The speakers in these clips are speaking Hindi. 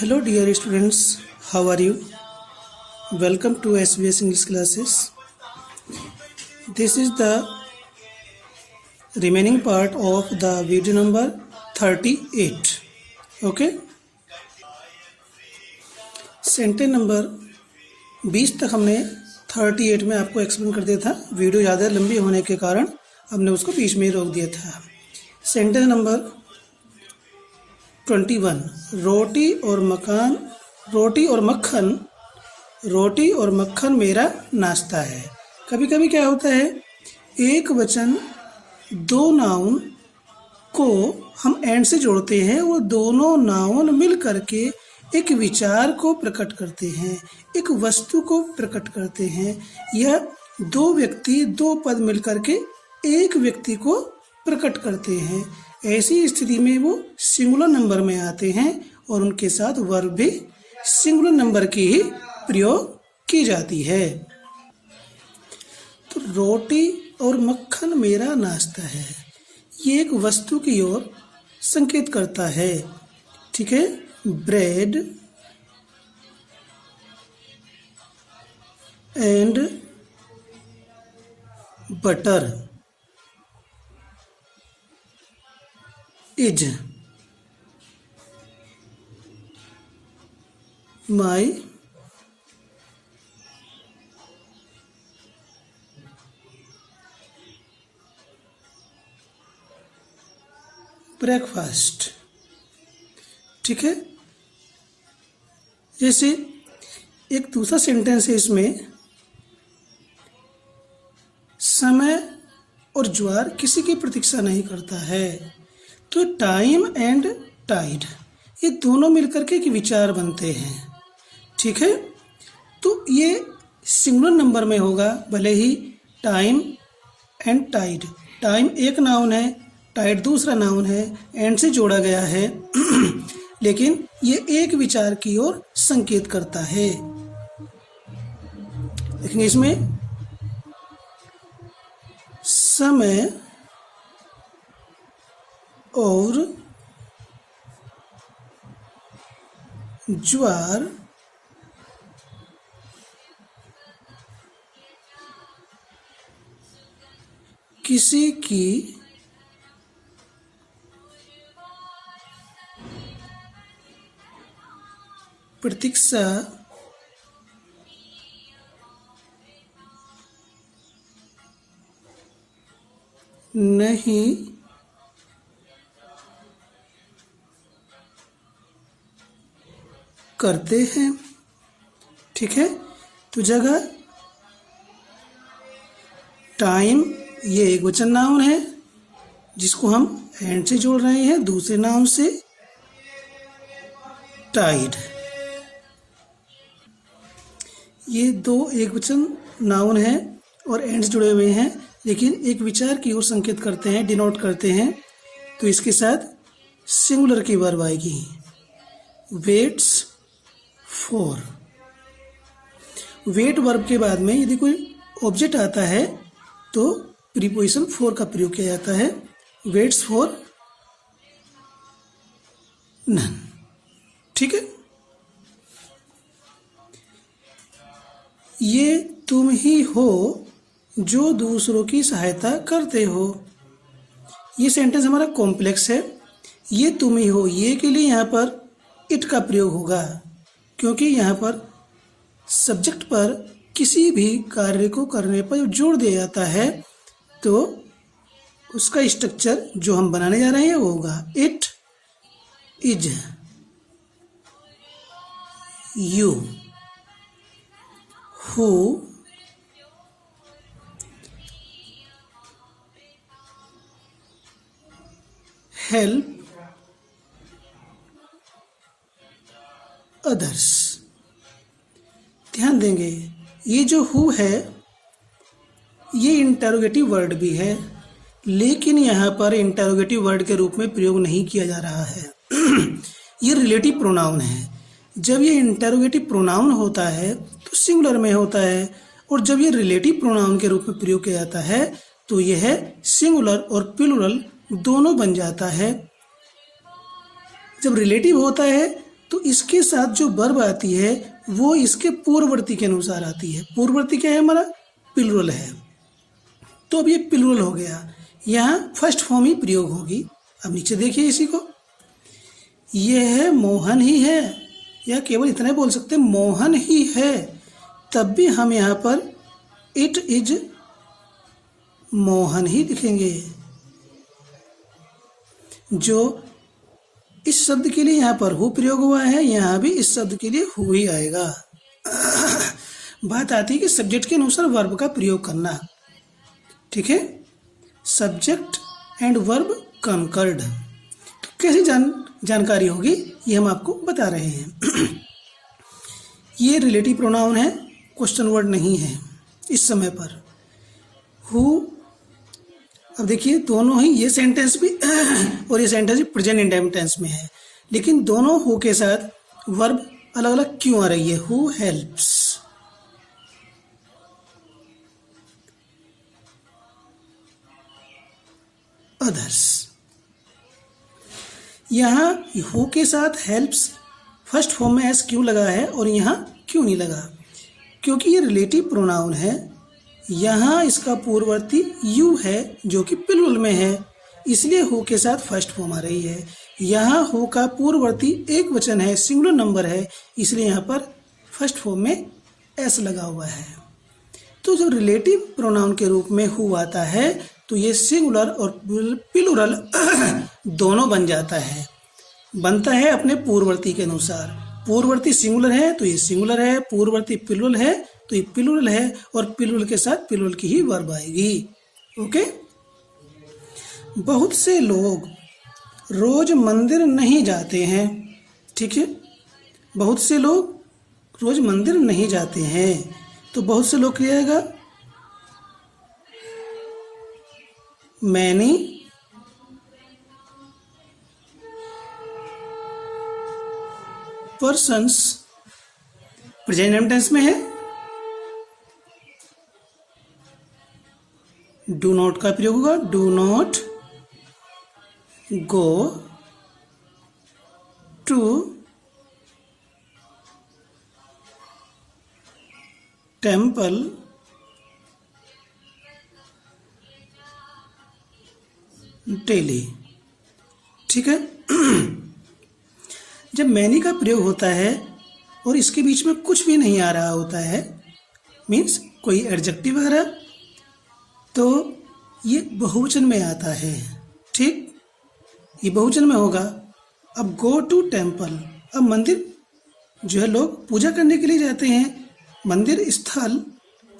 Hello dear students, how are you? Welcome to SBS English classes. This is the remaining part of the video number 38. Okay? Sentence number 20 तक हमने 38 में आपको एक्सप्लेन कर दिया था। वीडियो ज़्यादा लंबी होने के कारण हमने उसको बीच में ही रोक दिया था। सेंटेंस नंबर 21, रोटी और मक्खन मेरा नाश्ता है। कभी कभी क्या होता है, एक वचन दो नाउन को हम एंड से जोड़ते हैं और दोनों नाउन मिल करके एक विचार को प्रकट करते हैं, एक वस्तु को प्रकट करते हैं। यह दो व्यक्ति दो पद मिल करके एक व्यक्ति को प्रकट करते हैं। ऐसी स्थिति में वो सिंगुलर नंबर में आते हैं और उनके साथ वर्ब भी सिंगुलर नंबर की ही प्रयोग की जाती है। तो रोटी और मक्खन मेरा नाश्ता है, ये एक वस्तु की ओर संकेत करता है। ठीक है, bread and butter is my breakfast. ठीक है, जैसे एक दूसरा सेंटेंस है, इसमें समय और ज्वार किसी की प्रतीक्षा नहीं करता है। तो टाइम एंड टाइड ये दोनों मिलकर के एक विचार बनते हैं। ठीक है, तो ये सिंगुलर नंबर में होगा, भले ही टाइम एंड टाइड। टाइम एक नाउन है, टाइड दूसरा नाउन है, एंड से जोड़ा गया है लेकिन ये एक विचार की ओर संकेत करता है। लेकिन इसमें समय और ज्वार किसी की प्रतीक्षा नहीं करते हैं। ठीक है, तो जगह टाइम ये एक वचन नाउन है जिसको हम एंड से जोड़ रहे हैं, दूसरे नाउन से टाइड। ये दो एक वचन नाउन है और एंड से जुड़े हुए हैं, लेकिन एक विचार की ओर संकेत करते हैं, डिनोट करते हैं। तो इसके साथ सिंगुलर की वर्ब आएगी, वेट्स फॉर। वेट वर्ब के बाद में यदि कोई ऑब्जेक्ट आता है तो प्रीपोजिशन फॉर का प्रयोग किया जाता है, वेट्स फॉर नन। ठीक है, ये तुम ही हो जो दूसरों की सहायता करते हो। ये सेंटेंस हमारा कॉम्प्लेक्स है। ये तुम ही हो, ये के लिए यहाँ पर इट का प्रयोग होगा, क्योंकि यहाँ पर सब्जेक्ट पर किसी भी कार्य को करने पर जोर दिया जाता है, तो उसका स्ट्रक्चर जो हम बनाने जा रहे हैं वो होगा it is you who help others. ध्यान देंगे, ये जो हु है ये इंटरोगेटिव वर्ड भी है, लेकिन यहाँ पर इंटरोगेटिव वर्ड के रूप में प्रयोग नहीं किया जा रहा है ये रिलेटिव प्रोनाउन है। जब ये इंटरोगेटिव प्रोनाउन होता है तो सिंगुलर में होता है, और जब ये रिलेटिव प्रोनाउन के रूप में प्रयोग किया जाता है तो यह सिंगुलर और प्लूरल दोनों बन जाता है। जब रिलेटिव होता है तो इसके साथ जो वर्ब आती है वो इसके पूर्ववर्ती के अनुसार आती है। पूर्ववर्ती क्या है हमारा? प्लूरल है। तो अब ये प्लूरल हो गया, यहाँ फर्स्ट फॉर्म ही प्रयोग होगी। अब नीचे देखिए इसी को, ये है मोहन ही है, या केवल इतना ही बोल सकते हैं मोहन ही है, तब भी हम यहाँ पर इट इज मोहन ही लिखेंगे। जो इस शब्द के लिए यहाँ पर हु प्रयोग हुआ है, यहाँ भी इस शब्द के लिए हु ही आएगा। बात आती है कि सब्जेक्ट के अनुसार वर्ब का प्रयोग करना। ठीक है, सब्जेक्ट एंड वर्ब कॉन्कर्ड। तो कैसी जानकारी होगी ये हम आपको बता रहे हैं। ये रिलेटिव प्रोनाउन है, क्वेश्चन वर्ड नहीं है इस समय पर। हु, अब देखिए दोनों ही, ये सेंटेंस भी और ये सेंटेंस भी प्रेजेंट इंडेफिनिट टेंस में है, लेकिन दोनों हु के साथ वर्ब अलग अलग क्यों आ रही है? Who helps, others. यहाँ हु के साथ हेल्प्स फर्स्ट फॉर्म में एस क्यों लगा है और यहाँ क्यों नहीं लगा? क्योंकि ये रिलेटिव प्रोनाउन है। यहाँ इसका पूर्ववर्ती यू है जो कि प्लूरल में है, इसलिए हु के साथ फर्स्ट फॉर्म आ रही है। यहाँ हु का पूर्ववर्ती एक वचन है, सिंगुलर नंबर है, इसलिए यहाँ पर फर्स्ट फॉर्म में एस लगा हुआ है। तो जब रिलेटिव प्रोनाउन के रूप में हु आता है तो ये सिंगुलर और प्लूरल दोनों बन जाता है, बनता है अपने पूर्ववर्ती के अनुसार। पूर्ववर्ती सिंगुलर है तो ये सिंगुलर है, पूर्ववर्ती प्लूरल है तो ये प्लूरल है, और प्लूरल के साथ प्लूरल की ही वर्ब आएगी। ओके, बहुत से लोग रोज मंदिर नहीं जाते हैं। ठीक है, बहुत से लोग रोज मंदिर नहीं जाते हैं, तो बहुत से लोग क्या आएगा? Many persons, present indefinite tense में है। डू नॉट का प्रयोग होगा, do not go to temple daily. ठीक है, जब मैनी का प्रयोग होता है और इसके बीच में कुछ भी नहीं आ रहा होता है, मीन्स कोई एडजेक्टिव वगैरह, तो ये बहुवचन में आता है। ठीक, ये बहुवचन में होगा। अब गो टू टेम्पल, अब मंदिर जो है लोग पूजा करने के लिए जाते हैं, मंदिर स्थल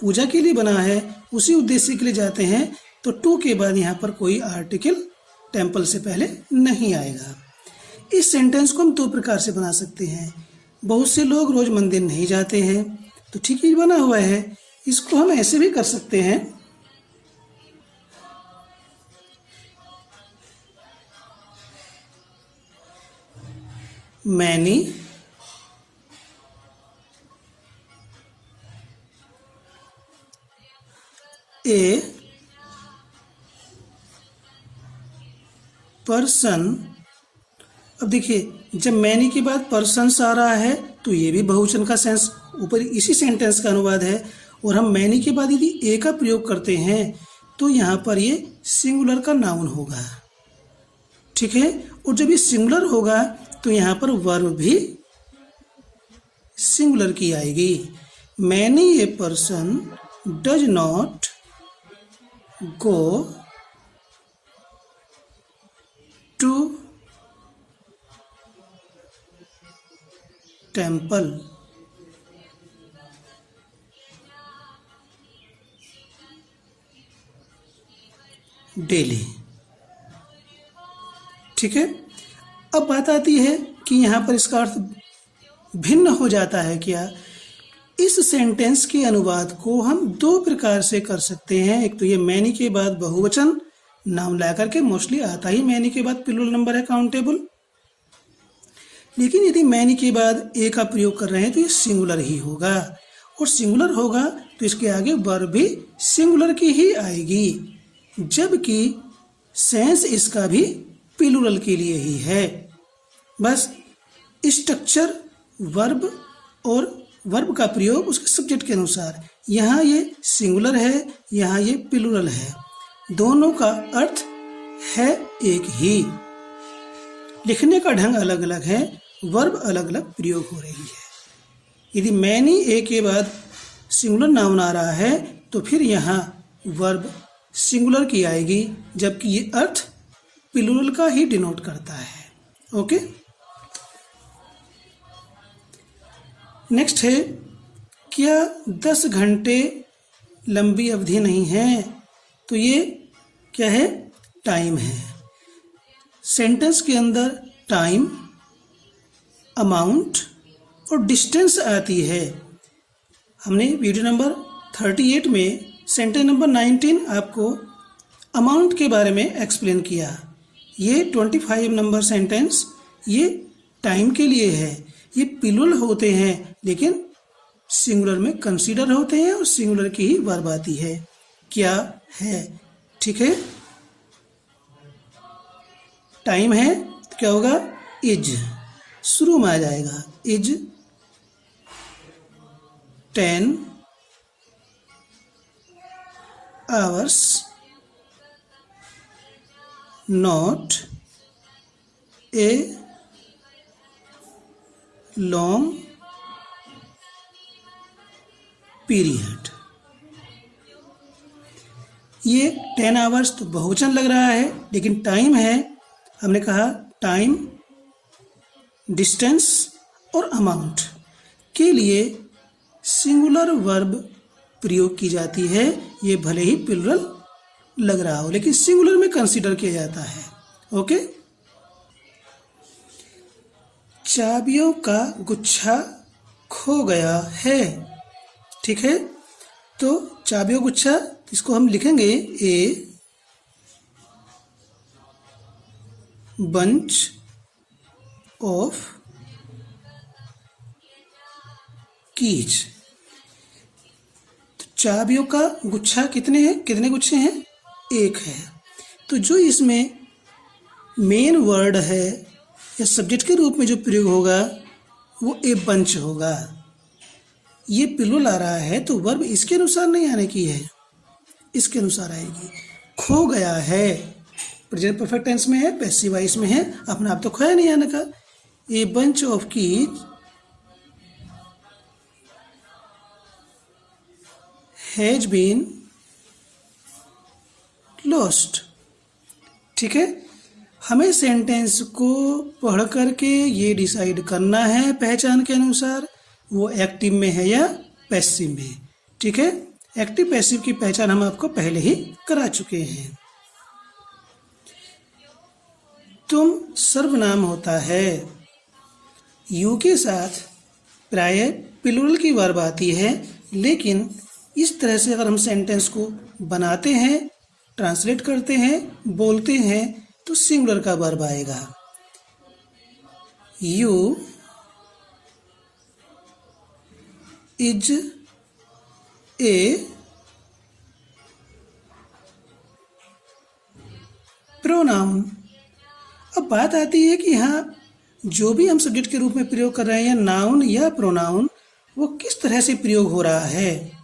पूजा के लिए बना है, उसी उद्देश्य के लिए जाते हैं, तो टू के बाद यहाँ पर कोई आर्टिकल टेम्पल से पहले नहीं आएगा। इस सेंटेंस को हम दो प्रकार से बना सकते हैं। बहुत से लोग रोज मंदिर नहीं जाते हैं, तो ठीक ही बना हुआ है। इसको हम ऐसे भी कर सकते हैं, मैनी ए पर्सन। अब देखिए, जब मैनी के बाद पर्सन्स आ रहा है तो ये भी बहुवचन का सेंस, ऊपर इसी सेंटेंस का अनुवाद है, और हम मैनी के बाद यदि ए का प्रयोग करते हैं तो यहाँ पर ये सिंगुलर का नाउन होगा। ठीक है, और जब ये सिंगुलर होगा तो यहाँ पर वर्ब भी सिंगुलर की आएगी। Many a person does not go to temple daily. ठीक है, अब बात आती है कि यहाँ पर इसका अर्थ भिन्न हो जाता है क्या? इस सेंटेंस के अनुवाद को हम दो प्रकार से कर सकते हैं। एक तो ये मैनी के बाद बहुवचन नाम ला करके, मोस्टली आता ही मैनी के बाद प्लूरल नंबर है काउंटेबल, लेकिन यदि मैनी के बाद ए का प्रयोग कर रहे हैं तो ये सिंगुलर ही होगा, और सिंगुलर होगा तो इसके आगे वर्ब भी सिंगुलर की ही आएगी, जबकि सेंस इसका भी प्लूरल के लिए ही है। बस स्ट्रक्चर वर्ब और वर्ब का प्रयोग उसके सब्जेक्ट के अनुसार। यहाँ ये सिंगुलर है, यहाँ ये प्लूरल है, दोनों का अर्थ है एक ही, लिखने का ढंग अलग अलग है, वर्ब अलग अलग प्रयोग हो रही है। यदि मैनी ए के बाद सिंगुलर नाउन आ रहा है तो फिर यहाँ वर्ब सिंगुलर की आएगी, जबकि ये अर्थ प्लूरल का ही डिनोट करता है। ओके, नेक्स्ट है, क्या 10 घंटे लंबी अवधि नहीं है? तो ये क्या है? टाइम है। सेंटेंस के अंदर टाइम, अमाउंट और डिस्टेंस आती है। हमने वीडियो नंबर 38 में सेंटेंस नंबर 19 आपको अमाउंट के बारे में एक्सप्लेन किया। ये 25 नंबर सेंटेंस ये टाइम के लिए है। ये प्लूरल होते हैं लेकिन सिंगुलर में कंसीडर होते हैं और सिंगुलर की ही वर्ब आती है। क्या है? ठीक है, टाइम है तो क्या होगा? इज शुरू में आ जाएगा। Is 10 hours not a long period। ये 10 आवर्स तो बहुवचन लग रहा है, लेकिन टाइम है। हमने कहा टाइम, डिस्टेंस और अमाउंट के लिए सिंगुलर वर्ब प्रयोग की जाती है। ये भले ही प्लूरल लग रहा हो लेकिन सिंगुलर में कंसीडर किया जाता है। ओके, चाबियों का गुच्छा खो गया है। ठीक है, तो चाबियों गुच्छा इसको हम लिखेंगे ए बंच ऑफ कीज। तो चाबियों का गुच्छा कितने हैं? कितने गुच्छे हैं? एक है। तो जो इसमें मेन वर्ड है या सब्जेक्ट के रूप में जो प्रयोग होगा वो ए बंच होगा। ये प्लूरल आ रहा है तो वर्ब इसके अनुसार नहीं आने की है, इसके अनुसार आएगी। खो गया है प्रेजेंट परफेक्ट टेंस में है, पैसिव वॉइस में है, अपने आप तो खोया नहीं आने का। A bunch of keys has been lost. ठीक है, हमें सेंटेंस को पढ़ करके ये डिसाइड करना है पहचान के अनुसार वो एक्टिव में है या पैसिव में। ठीक है, एक्टिव पैसिव की पहचान हम आपको पहले ही करा चुके हैं। तुम सर्वनाम होता है, यू के साथ प्राय प्लूरल की वर्ब आती है, लेकिन इस तरह से अगर हम सेंटेंस को बनाते हैं, ट्रांसलेट करते हैं, बोलते हैं तो सिंगुलर का वर्ब आएगा। You is a pronoun. अब बात आती है कि हाँ, जो भी हम सब्जेक्ट के रूप में प्रयोग कर रहे हैं, नाउन या प्रोनाउन, वो किस तरह से प्रयोग हो रहा है,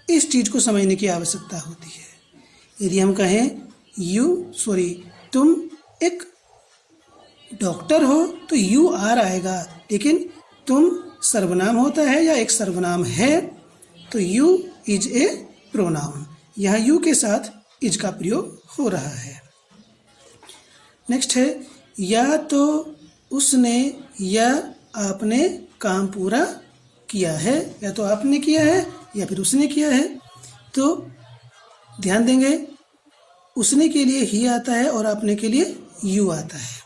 इस चीज को समझने की आवश्यकता होती है। यदि हम कहें तुम एक डॉक्टर हो तो यू आर आएगा, लेकिन तुम सर्वनाम होता है या एक सर्वनाम है तो यू इज ए प्रोनाउन। यहाँ यू के साथ इज का प्रयोग हो रहा है। नेक्स्ट है, या तो उसने या आपने काम पूरा किया है। या तो आपने किया है या फिर उसने किया है। तो ध्यान देंगे, उसने के लिए ही आता है और आपने के लिए यू आता है,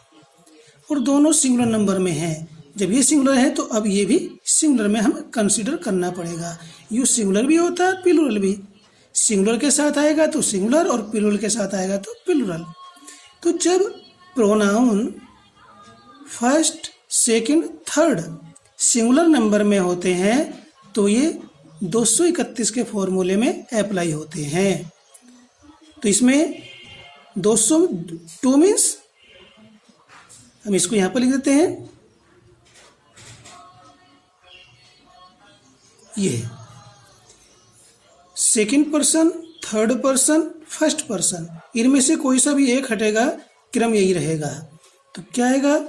और दोनों सिंगुलर नंबर में है। जब ये सिंगुलर है तो अब ये भी सिंगुलर में हम कंसीडर करना पड़ेगा। यू सिंगुलर भी होता है, प्लूरल भी। सिंगुलर के साथ आएगा तो सिंगुलर और प्लूरल के साथ आएगा तो प्लूरल। तो जब pronoun first, second, third singular number में होते हैं तो ये 231 के फॉर्मूले में अप्लाई होते हैं। तो इसमें 202 मीन्स हम इसको यहाँ पर लिख देते हैं ये second person, third person, first person, इनमें से कोई सा भी एक हटेगा, क्रम यही रहेगा। तो क्या आएगा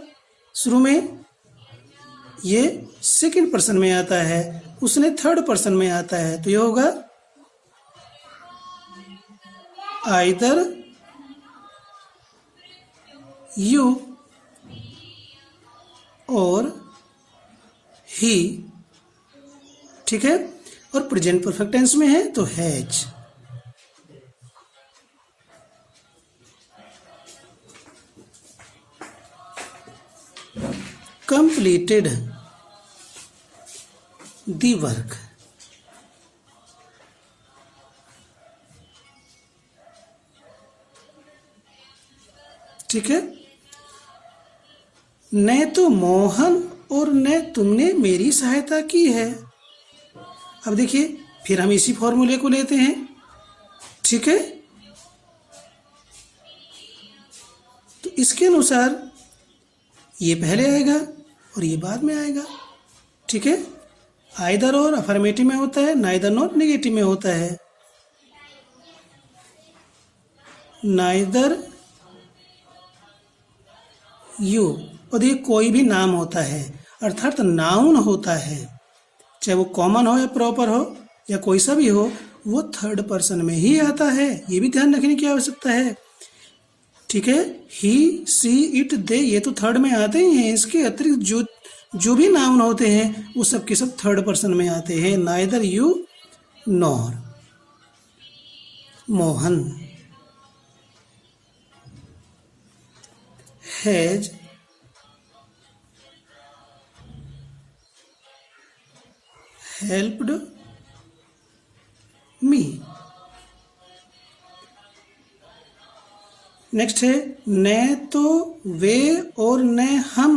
शुरू में? ये सेकंड पर्सन में आता है, उसने थर्ड पर्सन में आता है, तो ये होगा आइदर यू और ही। ठीक है, और प्रेजेंट परफेक्ट टेंस में है तो हैज। completed the work। ठीक है, न तो मोहन और न तुमने मेरी सहायता की है। अब देखिए, फिर हम इसी फॉर्मूले को लेते हैं। ठीक है, तो इसके अनुसार ये पहले आएगा और ये बाद में आएगा। ठीक है, आइदर और अफर्मेटिव में होता है, नाइदर नॉट नेगेटिव में होता है। नाइदर यू, और ये कोई भी नाम होता है, अर्थात नाउन होता है, चाहे वो कॉमन हो या प्रॉपर हो या कोई सा भी हो, वो थर्ड पर्सन में ही आता है। ये भी ध्यान रखने की आवश्यकता है। ठीक है, ही, सी, इट, दे, ये तो थर्ड में आते ही हैं। इसके अतिरिक्त जो भी नाउन होते हैं वो सब के सब थर्ड पर्सन में आते हैं। Neither you nor Mohan has helped me. Next है, न तो वे और न हम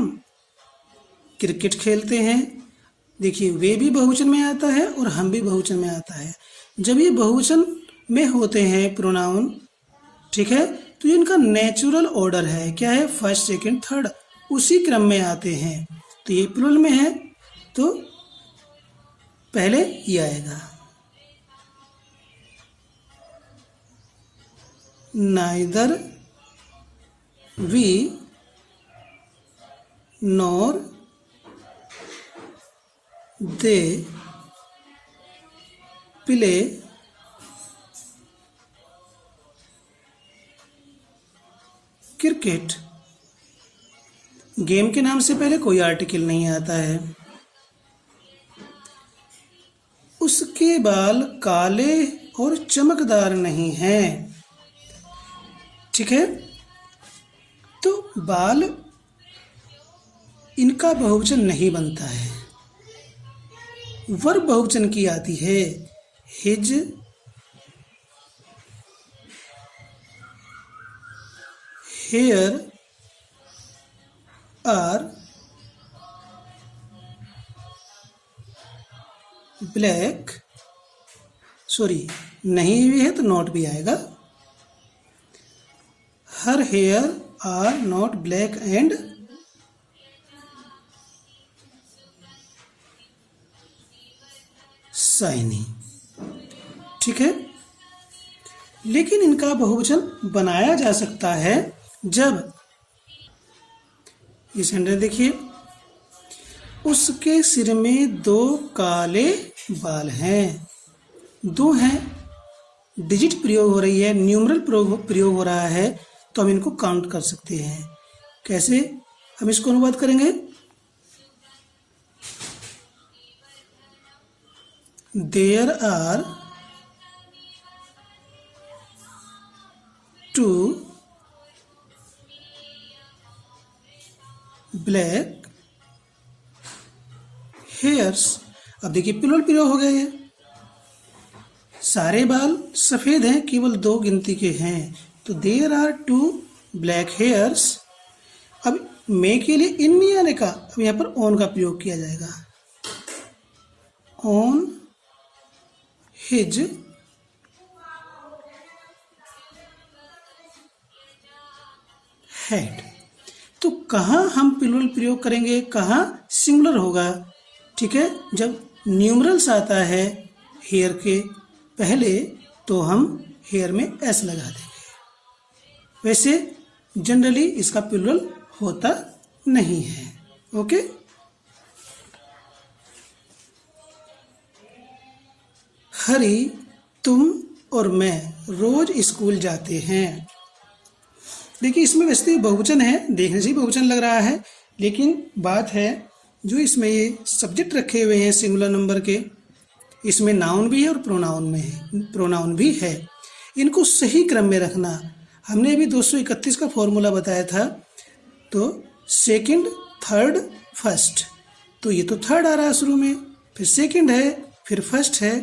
क्रिकेट खेलते हैं। देखिए, वे भी बहुवचन में आता है और हम भी बहुवचन में आता है। जब ये बहुवचन में होते हैं प्रोनाउन, ठीक है, तो इनका नेचुरल ऑर्डर है, क्या है? फर्स्ट, सेकंड, थर्ड, उसी क्रम में आते हैं। तो ये प्लूरल में है तो पहले ये आएगा। Neither we nor they play cricket. Game के नाम से पहले कोई आर्टिकल नहीं आता है। उसके बाल काले और चमकदार नहीं हैं। ठीक है, तो बाल इनका बहुवचन नहीं बनता है, वर्ब बहुवचन की आती है। His hair are black, sorry नहीं भी है तो नॉट भी आएगा। Her hair are not black and shiny. ठीक है, लेकिन इनका बहुवचन बनाया जा सकता है जब, ये सेंटेंस देखिए, उसके सिर में 2 काले बाल हैं। 2 हैं, डिजिट प्रयोग हो रही है, न्यूमरल प्रयोग हो रहा है, तो हम इनको काउंट कर सकते हैं। कैसे हम इसको अनुवाद करेंगे? There are 2 black hairs. अब देखिए प्लूरल प्रयोग हो गए हैं, सारे बाल सफेद हैं, केवल 2 गिनती के हैं, तो देयर आर 2 ब्लैक हेयर्स। अब मे के लिए इन नहीं आने का, अब यहां पर ऑन का प्रयोग किया जाएगा। On his head. तो कहाँ हम प्लूरल प्रयोग करेंगे, कहाँ सिंगुलर होगा? ठीक है, जब न्यूमरल्स आता है हेयर के पहले तो हम हेयर में एस लगा देंगे। वैसे जनरली इसका प्लूरल होता नहीं है। ओके, हरी, तुम और मैं रोज स्कूल जाते हैं। देखिए इसमें वैसे बहुवचन है, देखने से ही बहुवचन लग रहा है, लेकिन बात है जो इसमें ये सब्जेक्ट रखे हुए हैं सिंगुलर नंबर के, इसमें नाउन भी है और प्रोनाउन भी है। इनको सही क्रम में रखना। हमने अभी 231 का फॉर्मूला बताया था, तो सेकंड, थर्ड, फर्स्ट, तो ये तो थर्ड आ रहा है शुरू में, फिर सेकंड है, फिर फर्स्ट है,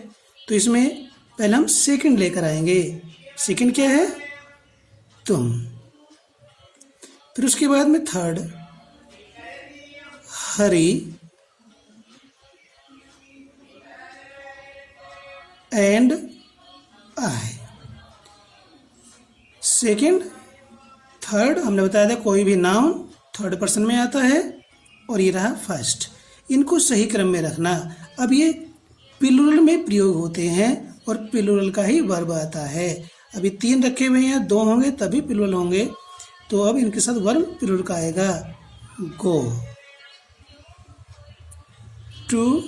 तो इसमें पहले हम सेकंड लेकर आएंगे। सेकंड क्या है? तुम। फिर उसके बाद में third, Hari and I. Second, third हमने बताया था कोई भी नाउन थर्ड पर्सन में आता है, और ये रहा फर्स्ट। इनको सही क्रम में रखना। अब ये प्लूरल में प्रयोग होते हैं और प्लूरल का ही वर्ब आता है। अभी 3 रखे हुए हैं, 2 होंगे तभी प्लूरल होंगे, तो अब इनके साथ वर्ब प्लूरल का आएगा। गो, टू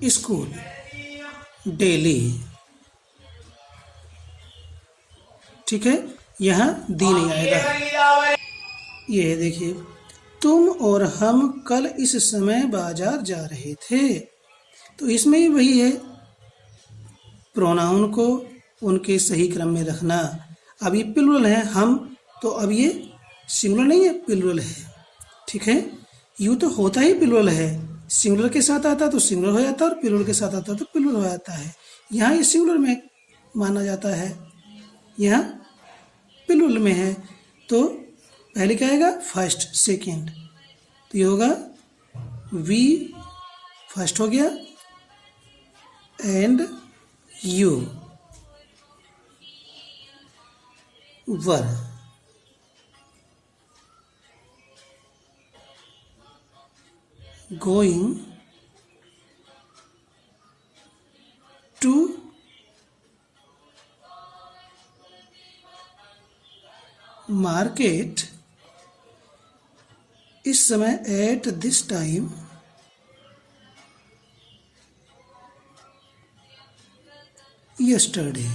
स्कूल, डेली। ठीक है, यहाँ दी नहीं आएगा। ये देखिए, तुम और हम कल इस समय बाजार जा रहे थे, तो इसमें ही वही है, प्रोनाउन को उनके सही क्रम में रखना। अब ये प्लूरल है हम, तो अब ये सिंगुलर नहीं है, प्लूरल है। ठीक है, यूँ तो होता ही प्लूरल है, सिंगुलर के साथ आता तो सिंगुलर हो जाता है और प्लूरल के साथ आता तो प्लूरल हो जाता है। यहाँ ये सिंगुलर में माना जाता है, यहाँ प्लूरल में है, तो पहले क्या आएगा? फर्स्ट, सेकंड, तो ये होगा वी फर्स्ट हो गया, and you were. Going to market इस समय, एट दिस टाइम, यस्टरडे।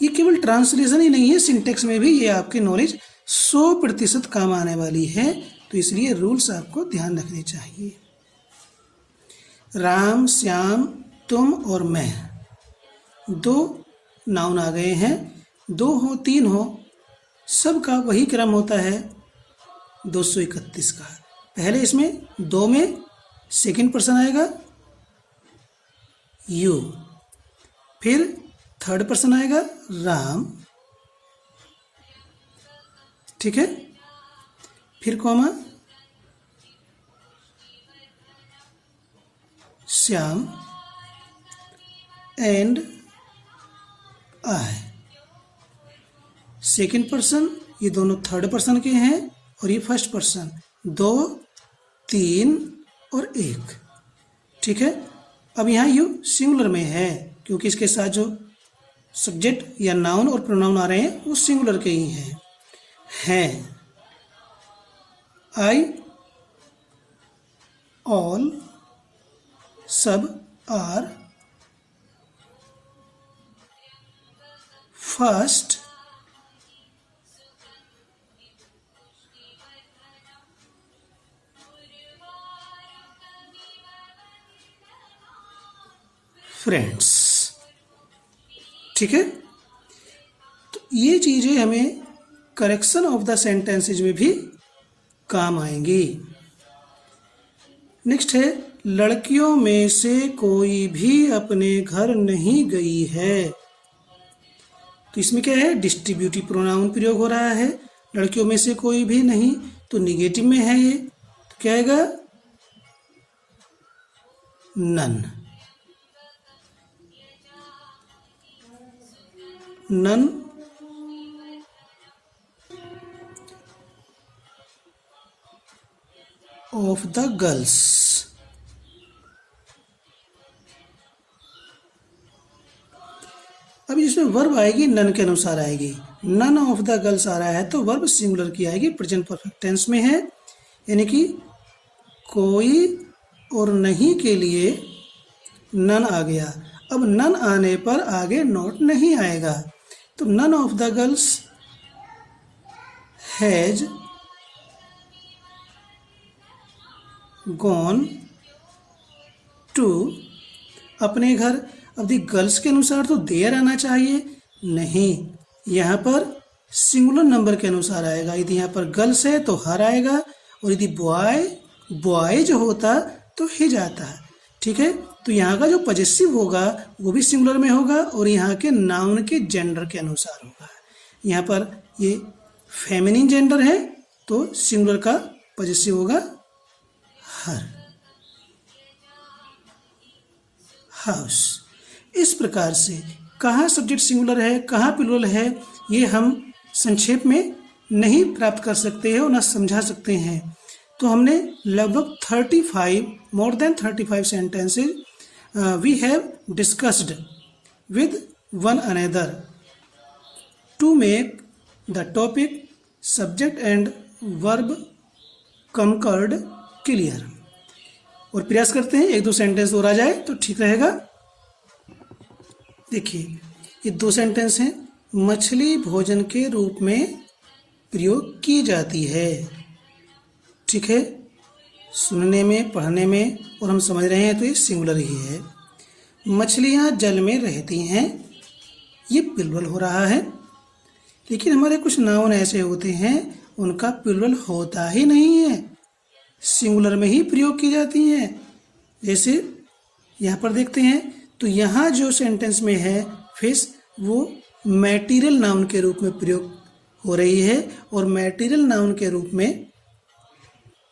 ये केवल ट्रांसलेशन ही नहीं है, सिंटेक्स में भी ये आपकी नॉलेज 100% काम आने वाली है, तो इसलिए रूल्स आपको ध्यान रखने चाहिए। राम, श्याम, तुम और मैं, 2 नाउन आ गए हैं, 2 हो 3 हो, सबका वही क्रम होता है 231 का। पहले इसमें 2 में सेकंड पर्सन आएगा यू, फिर थर्ड पर्सन आएगा राम, ठीक है, फिर comma Shyam and I. Second person, ये दोनों थर्ड पर्सन के हैं और ये फर्स्ट पर्सन, 2, 3 और 1। ठीक है, अब यहाँ यू सिंगुलर में है क्योंकि इसके साथ जो सब्जेक्ट या नाउन और प्रोनाउन आ रहे हैं वो सिंगुलर के ही हैं। आई, ऑल, सब, आर, फर्स्ट, फ्रेंड्स। ठीक है, तो ये चीजें हमें करेक्शन ऑफ द सेंटेंसेज में भी काम आएंगी। नेक्स्ट है, लड़कियों में से कोई भी अपने घर नहीं गई है। तो इसमें क्या है, डिस्ट्रीब्यूटिव प्रोनाउन प्रयोग हो रहा है। लड़कियों में से कोई भी नहीं, तो निगेटिव में है ये, तो क्या आएगा, none. None of the girls. अब इसमें वर्ब आएगी नन के अनुसार आएगी। नन ऑफ द गर्ल्स आ रहा है तो वर्ब सिंगुलर की आएगी, प्रेजेंट परफेक्ट टेंस में है, यानी कि कोई और नहीं के लिए नन आ गया। अब नन आने पर आगे नॉट नहीं आएगा, तो none of the girls has gone to अपने घर। अब दी गर्ल्स के अनुसार तो देयर आना चाहिए, नहीं, यहाँ पर सिंगुलर नंबर के अनुसार आएगा। यदि यहाँ पर गर्ल्स है तो हर आएगा, और यदि बॉयज होता तो हिज आता। ठीक है, तो यहाँ का जो पॉजेसिव होगा वो भी सिंगुलर में होगा और यहाँ के नाउन के जेंडर के अनुसार होगा। यहाँ पर ये फेमिनिन जेंडर है तो सिंगुलर का पॉजेसिव होगा हर। हाउस। इस प्रकार से कहाँ सब्जेक्ट सिंगुलर है, कहाँ प्लूरल है, ये हम संक्षेप में नहीं प्राप्त कर सकते हैं और ना समझा सकते हैं। तो हमने लगभग 35 more than 35 sentences we have discussed with one another to make the topic subject and verb concord clear. और प्रयास करते हैं एक दो सेंटेंस और आ जाए तो ठीक रहेगा। देखिए, ये दो सेंटेंस हैं। मछली भोजन के रूप में प्रयोग की जाती है। ठीक है, सुनने में, पढ़ने में और हम समझ रहे हैं तो ये सिंगुलर ही है। मछलियाँ जल में रहती हैं, ये प्लूरल हो रहा है। लेकिन हमारे कुछ नाउन ऐसे होते हैं उनका प्लूरल होता ही नहीं है, सिंगुलर में ही प्रयोग की जाती हैं। जैसे यहाँ पर देखते हैं तो यहाँ जो सेंटेंस में है फिश, वो मैटीरियल नाउन के रूप में प्रयोग हो रही है, और मैटीरियल नाउन के रूप में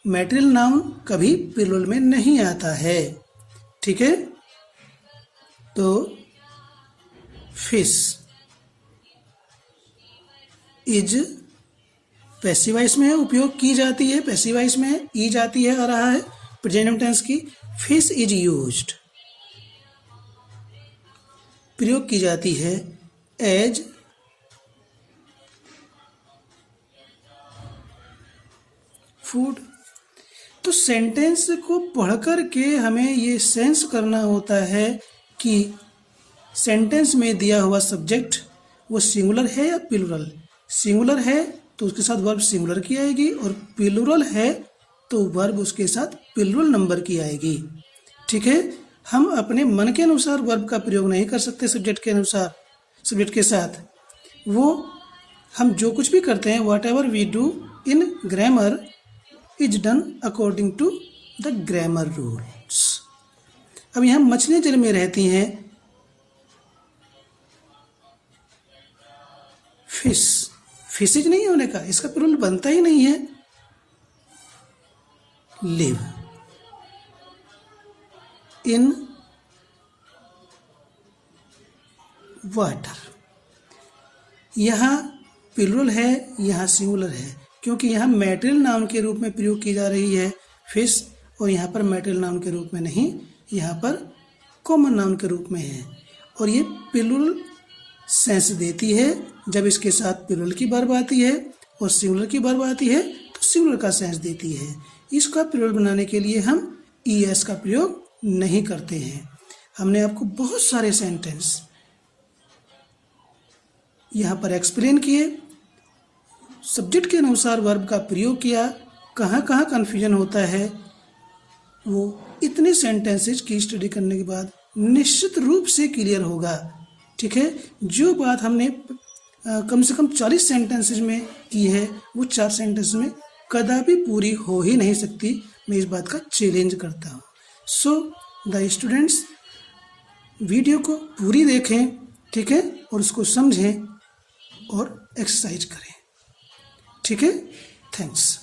मैटीरियल नाउन कभी प्लूरल में नहीं आता है। ठीक है, तो फिश इज पैसिव वॉइस में है, उपयोग की जाती है, पैसिव वॉइस में है, ई जाती है आ रहा है प्रेजेंट टेंस की। फिश इज यूज्ड प्रयोग की जाती है एज फूड। तो सेंटेंस को पढ़कर के हमें ये सेंस करना होता है कि सेंटेंस में दिया हुआ सब्जेक्ट वो सिंगुलर है या प्लूरल। सिंगुलर है तो उसके साथ वर्ब सिंगुलर की आएगी, और प्लूरल है तो वर्ब उसके साथ प्लूरल नंबर की आएगी। ठीक है, हम अपने मन के अनुसार वर्ब का प्रयोग नहीं कर सकते सब्जेक्ट के अनुसार, सब्जेक्ट के साथ। वो हम जो कुछ भी करते हैं, whatever we do in grammar is done according to the grammar rules. अब यहाँ मछलियाँ जल में रहती हैं, फिशेज नहीं होने का, इसका प्लूरल बनता ही नहीं है। लिव इन वाटर, यहाँ प्लूरल है, यहाँ सिंगुलर है, क्योंकि यहाँ मैटेरियल नाउन के रूप में प्रयोग की जा रही है फिश, और यहाँ पर मैटेरियल नाउन के रूप में नहीं, यहाँ पर कॉमन नाउन के रूप में है। और ये प्लूरल सेंस देती है जब इसके साथ प्लूरल की वर्ब आती है, और सिंगुलर की वर्ब आती है तो सिंगुलर का सेंस देती है। इसका प्लूरल बनाने के लिए हम ES का प्रयोग नहीं करते हैं। हमने आपको बहुत सारे सेंटेंस यहाँ पर एक्सप्लेन किए, सब्जेक्ट के अनुसार वर्ब का प्रयोग किया, कहाँ कहाँ कन्फ्यूजन होता है वो इतने सेंटेंसेज की स्टडी करने के बाद निश्चित रूप से क्लियर होगा। ठीक है, जो बात हमने कम से कम 40 सेंटेंसेज में की है वो 4 सेंटेंस में कदापि पूरी हो ही नहीं सकती। मैं इस बात का चैलेंज करता हूँ। सो द स्टूडेंट्स, वीडियो को पूरी देखें, ठीक है, और उसको समझें और एक्सरसाइज करें। ठीक है, थैंक्स।